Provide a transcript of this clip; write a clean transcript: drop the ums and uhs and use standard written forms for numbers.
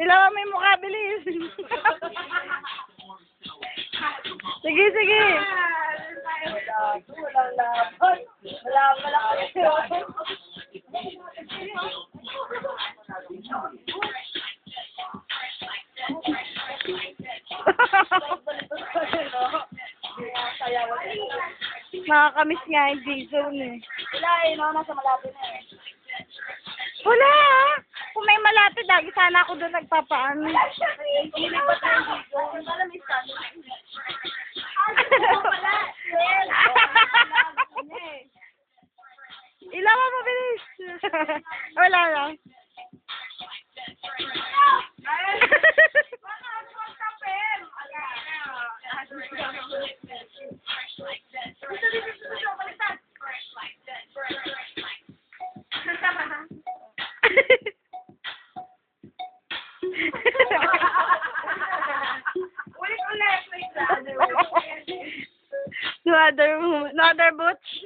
Ilaw mo yung mukha, bilis. Sige, sige. Walang laban. Wala kayo. Nakakamiss nga yung Jason eh. Wala eh, no? Nasa malapit na eh. Wala ah. Kung may malapit, lagi sana ako doon nagpapaano. Ilipat na yung dito. Wala may stand. Ilaw mo, mabilis. Wala lang. No other boots?